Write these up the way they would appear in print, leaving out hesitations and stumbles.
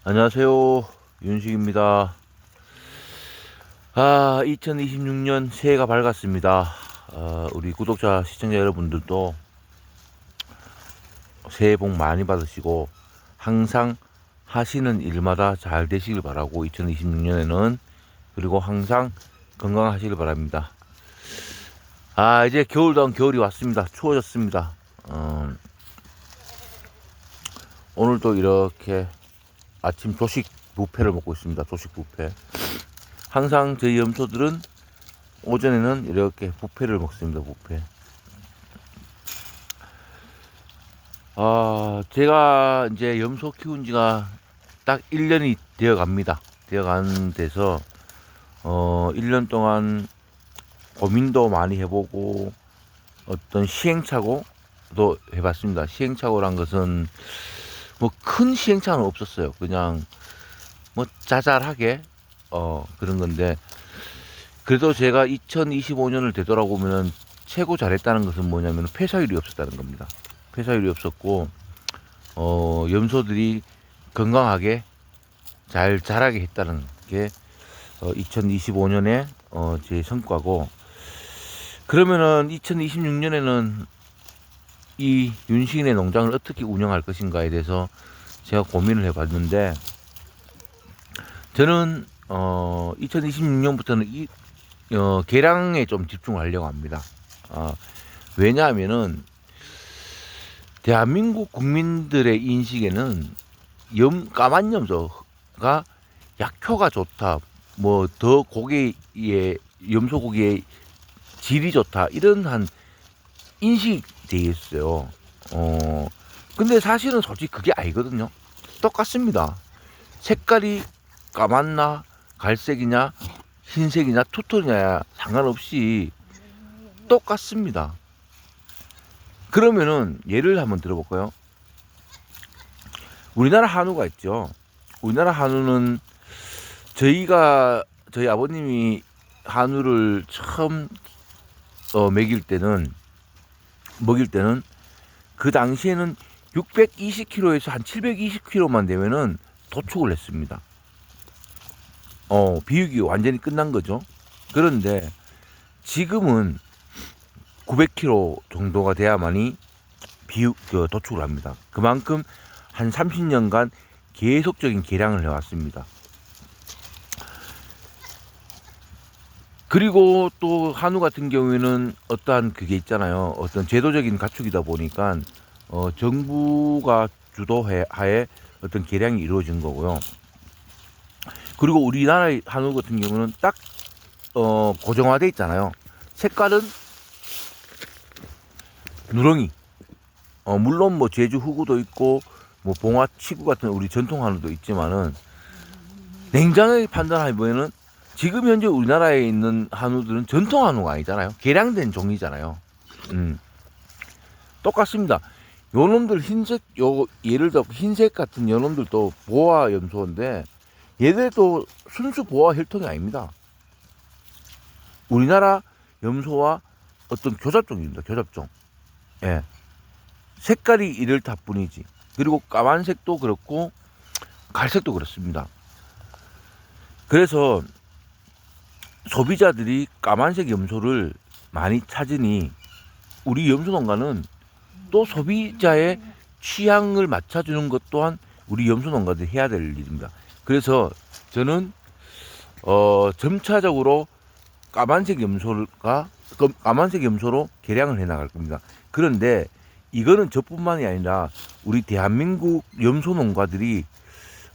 안녕하세요. 윤식입니다. 2026년 새해가 밝았습니다. 우리 구독자, 시청자 여러분들도 새해 복 많이 받으시고 항상 하시는 일마다 잘 되시길 바라고 2026년에는 그리고 항상 건강하시길 바랍니다. 이제 겨울다운 겨울이 왔습니다. 추워졌습니다. 오늘도 이렇게 아침 조식 뷔페를 먹고 있습니다. 조식 뷔페. 항상 저희 염소들은 오전에는 이렇게 뷔페를 먹습니다. 뷔페. 제가 이제 염소 키운 지가 딱 1년이 되어 갑니다. 되어 가는 데서 1년 동안 고민도 많이 해보고 어떤 시행착오도 해봤습니다. 시행착오란 것은 뭐 큰 시행착오는 없었어요. 그냥 뭐 자잘하게 그런 건데, 그래도 제가 2025년을 되돌아보면 최고 잘했다는 것은 뭐냐면 폐사율이 없었다는 겁니다. 폐사율이 없었고 염소들이 건강하게 잘 자라게 했다는 게 2025년에 제 성과고, 그러면은 2026년에는 이 윤식인의 농장을 어떻게 운영할 것인가에 대해서 제가 고민을 해봤는데, 저는 2026년부터는 개량에 좀 집중하려고 합니다. 왜냐하면은 대한민국 국민들의 인식에는 까만 염소가 약효가 좋다, 뭐 더 고기의 염소 고기의 질이 좋다, 이런 한 인식이 되어 있어요. 근데 사실은 솔직히 그게 아니거든요. 똑같습니다. 색깔이 까맣나 갈색이냐 흰색이냐 투톤이냐 상관없이 똑같습니다. 그러면은 예를 한번 들어볼까요? 우리나라 한우가 있죠. 우리나라 한우는 저희 아버님이 한우를 처음 먹일 때는 그 당시에는 620kg에서 한 720kg만 되면은 도축을 했습니다. 비육이 완전히 끝난 거죠. 그런데 지금은 900kg 정도가 돼야만이 도축을 합니다. 그만큼 한 30년간 계속적인 개량을 해왔습니다. 그리고 또 한우 같은 경우에는 어떠한 그게 있잖아요. 어떤 제도적인 가축이다 보니까 정부가 주도하에 어떤 개량이 이루어진 거고요. 그리고 우리나라의 한우 같은 경우는 딱 고정화돼 있잖아요. 색깔은 누렁이. 물론 뭐 제주 후구도 있고 뭐 봉화 치구 같은 우리 전통 한우도 있지만은, 냉장하게 판단해보면은 지금 현재 우리나라에 있는 한우들은 전통 한우가 아니잖아요. 개량된 종이잖아요. 똑같습니다. 요놈들 흰색, 예를 들어 흰색 같은 요놈들도 보아 염소인데, 얘들도 순수 보아 혈통이 아닙니다. 우리나라 염소와 어떤 교잡종입니다. 교잡종. 예. 색깔이 이럴다 뿐이지. 그리고 까만색도 그렇고 갈색도 그렇습니다. 그래서 소비자들이 까만색 염소를 많이 찾으니 우리 염소 농가는 또 소비자의 취향을 맞춰주는 것 또한 우리 염소 농가들이 해야 될 일입니다. 그래서 저는 점차적으로 까만색 염소로 개량을 해 나갈 겁니다. 그런데 이거는 저뿐만이 아니라 우리 대한민국 염소 농가들이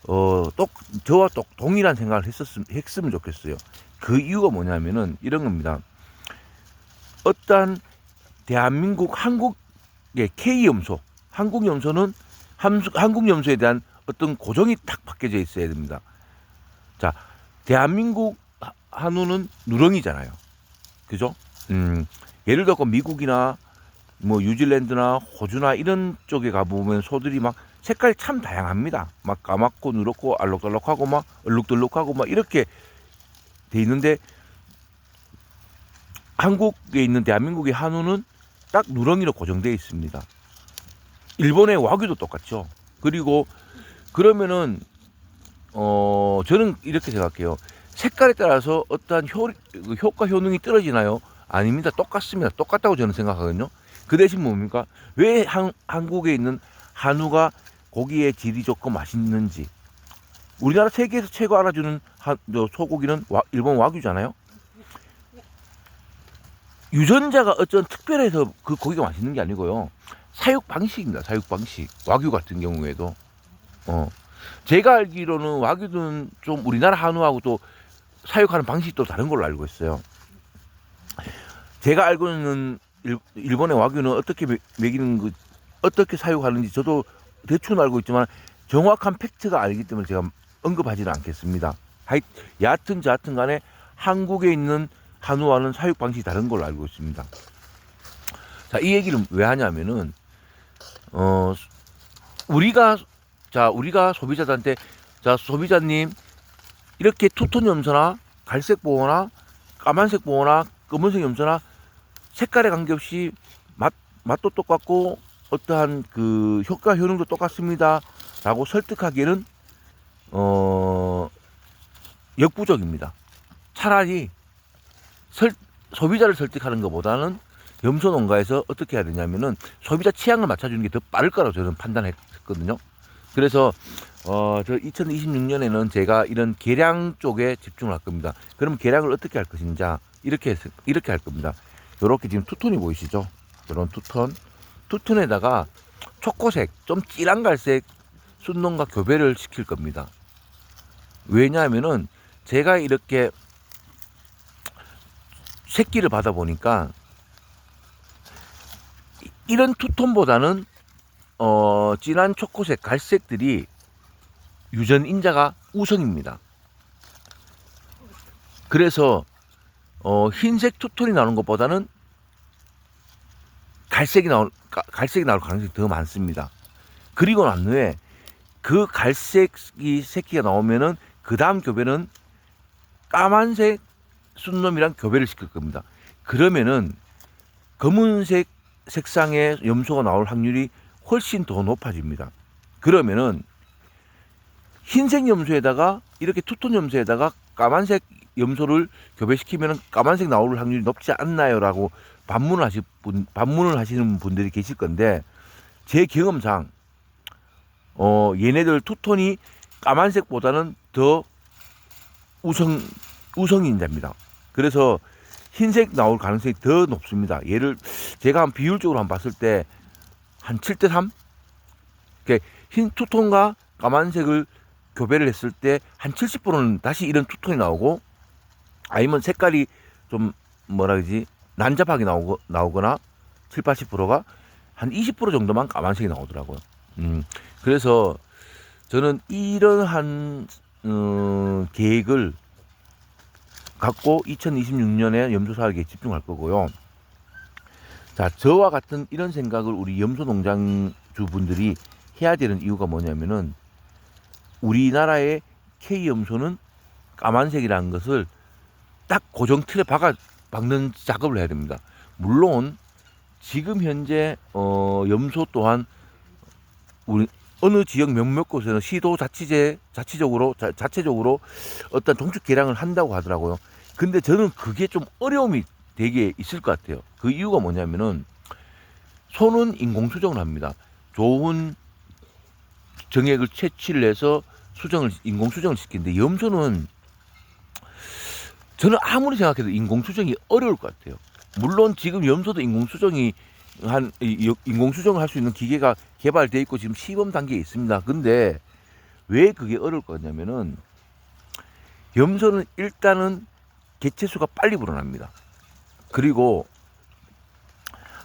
저와 또 동일한 생각을 했으면 좋겠어요. 그 이유가 뭐냐면은 이런 겁니다. 어떠한 대한민국 한국의 K 염소, 한국 염소는 한국 염소에 대한 어떤 고정이 딱 박혀져 있어야 됩니다. 자, 대한민국 한우는 누렁이잖아요. 그죠? 예를 들어 미국이나 뭐 뉴질랜드나 호주나 이런 쪽에 가보면 소들이 막 색깔이 참 다양합니다. 막 까맣고 누렇고 알록달록하고 막 얼룩덜룩하고 막 이렇게 돼 있는데, 한국에 있는 대한민국의 한우는 딱 누렁이로 고정되어 있습니다. 일본의 와규도 똑같죠. 그리고 그러면은 저는 이렇게 생각해요. 색깔에 따라서 어떠한 효과 효능이 떨어지나요? 아닙니다. 똑같습니다. 똑같다고 저는 생각하거든요. 그 대신 뭡니까? 왜 한국에 있는 한우가 고기의 질이 좋고 맛있는지. 우리나라 세계에서 최고 알아주는 소고기는 일본 와규잖아요. 유전자가 어쩐 특별해서 그 고기가 맛있는 게 아니고요. 사육 방식입니다. 사육 방식. 와규 같은 경우에도. 제가 알기로는 와규는 좀 우리나라 한우하고 또 사육하는 방식도 다른 걸로 알고 있어요. 제가 알고 있는 일본의 와규는 어떻게 먹이는 어떻게 사육하는지 저도 대충 알고 있지만 정확한 팩트가 아니기 때문에 제가 언급하지는 않겠습니다. 여하튼 저하튼 간에 한국에 있는 한우와는 사육 방식이 다른 걸로 알고 있습니다. 자, 이 얘기를 왜 하냐면은 우리가 소비자들한테 소비자님 이렇게 투톤 염소나 갈색 보호나 까만색 보호나 검은색 염소나 색깔에 관계없이 맛도 똑같고 어떠한 그 효과 효능도 똑같습니다 라고 설득하기에는 역부족입니다. 차라리 소비자를 설득하는 것보다는 염소 농가에서 어떻게 해야 되냐면은 소비자 취향을 맞춰주는 게 더 빠를 거라고 저는 판단했거든요. 그래서 저 2026년에는 제가 이런 계량 쪽에 집중을 할 겁니다. 그러면 계량을 어떻게 할 것인가 이렇게 할 겁니다. 이렇게 지금 투톤이 보이시죠? 이런 투톤에다가 초코색 좀 진한 갈색 순놈과 교배를 시킬 겁니다. 왜냐하면은 제가 이렇게 새끼를 받아 보니까 이런 투톤보다는 진한 초코색 갈색들이 유전 인자가 우성입니다. 그래서 흰색 투톤이 나오는 것보다는 갈색이 나올 가능성이 더 많습니다. 그리고 난 후에 그 갈색이 새끼가 나오면은 그 다음 교배는 까만색 순놈이랑 교배를 시킬 겁니다. 그러면은 검은색 색상의 염소가 나올 확률이 훨씬 더 높아집니다. 그러면은 흰색 염소에다가 이렇게 투톤 염소에다가 까만색 염소를 교배시키면 까만색 나올 확률이 높지 않나요라고 반문을 하시는 분들이 계실 건데 제 경험상 얘네들 투톤이 까만색보다는 더 우성인자입니다. 그래서 흰색 나올 가능성이 더 높습니다. 제가 한 비율적으로 한번 봤을 때 한 7대3? 흰 투톤과 까만색을 교배를 했을 때 한 70%는 다시 이런 투톤이 나오고 아니면 색깔이 좀 난잡하게 나오거나 7, 80%가 한 20% 정도만 까만색이 나오더라고요. 그래서 저는 이러한 계획을 갖고 2026년에 염소 사육에 집중할 거고요. 자, 저와 같은 이런 생각을 우리 염소 농장주분들이 해야 되는 이유가 뭐냐면은 우리나라의 K 염소는 까만색이라는 것을 딱 고정 틀에 박는 작업을 해야 됩니다. 물론 지금 현재 염소 또한 우리 어느 지역 몇몇 곳에는 시도 자체적으로 어떤 종축 개량을 한다고 하더라고요. 근데 저는 그게 좀 어려움이 되게 있을 것 같아요. 그 이유가 뭐냐면은 소는 인공수정을 합니다. 좋은 정액을 채취를 해서 인공수정을 시키는데 염소는 저는 아무리 생각해도 인공수정이 어려울 것 같아요. 물론 지금 염소도 인공수정을 할 수 있는 기계가 개발되어 있고 지금 시범 단계에 있습니다. 근데 왜 그게 어려울 거냐면은 염소는 일단은 개체수가 빨리 불어납니다. 그리고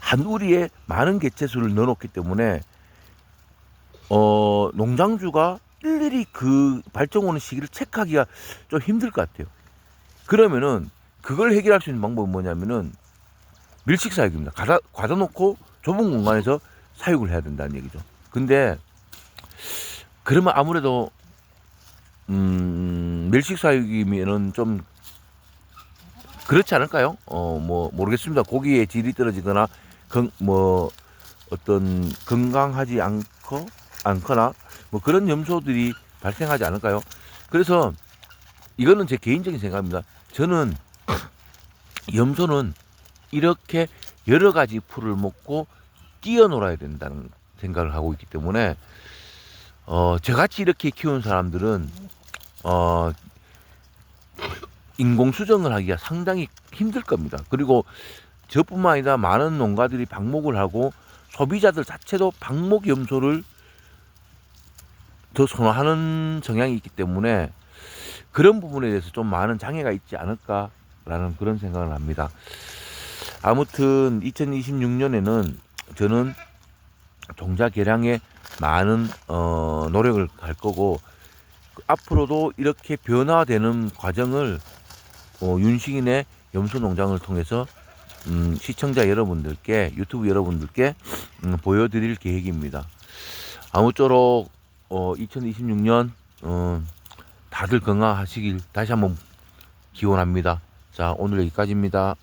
한 우리에 많은 개체수를 넣어놓기 때문에 농장주가 일일이 그 발정 오는 시기를 체크하기가 좀 힘들 것 같아요. 그러면은 그걸 해결할 수 있는 방법은 뭐냐면은 밀식 사육입니다. 가둬 놓고 좁은 공간에서 사육을 해야 된다는 얘기죠. 근데 그러면 아무래도 밀식 사육이면은 좀 그렇지 않을까요? 모르겠습니다. 고기의 질이 떨어지거나 어떤 건강하지 않거나 뭐 그런 염소들이 발생하지 않을까요? 그래서 이거는 제 개인적인 생각입니다. 저는 염소는 이렇게 여러 가지 풀을 먹고 뛰어놀아야 된다는 생각을 하고 있기 때문에 저같이 이렇게 키우는 사람들은 인공 수정을 하기가 상당히 힘들 겁니다. 그리고 저뿐만 아니라 많은 농가들이 방목을 하고 소비자들 자체도 방목 염소를 더 선호하는 성향이 있기 때문에 그런 부분에 대해서 좀 많은 장애가 있지 않을까라는 그런 생각을 합니다. 아무튼 2026년에는 저는 종자 개량에 많은 노력을 할 거고 앞으로도 이렇게 변화되는 과정을 윤식인의 염소 농장을 통해서 시청자 여러분들께 유튜브 여러분들께 보여드릴 계획입니다. 아무쪼록 2026년 다들 건강하시길 다시 한번 기원합니다. 자, 오늘 여기까지입니다.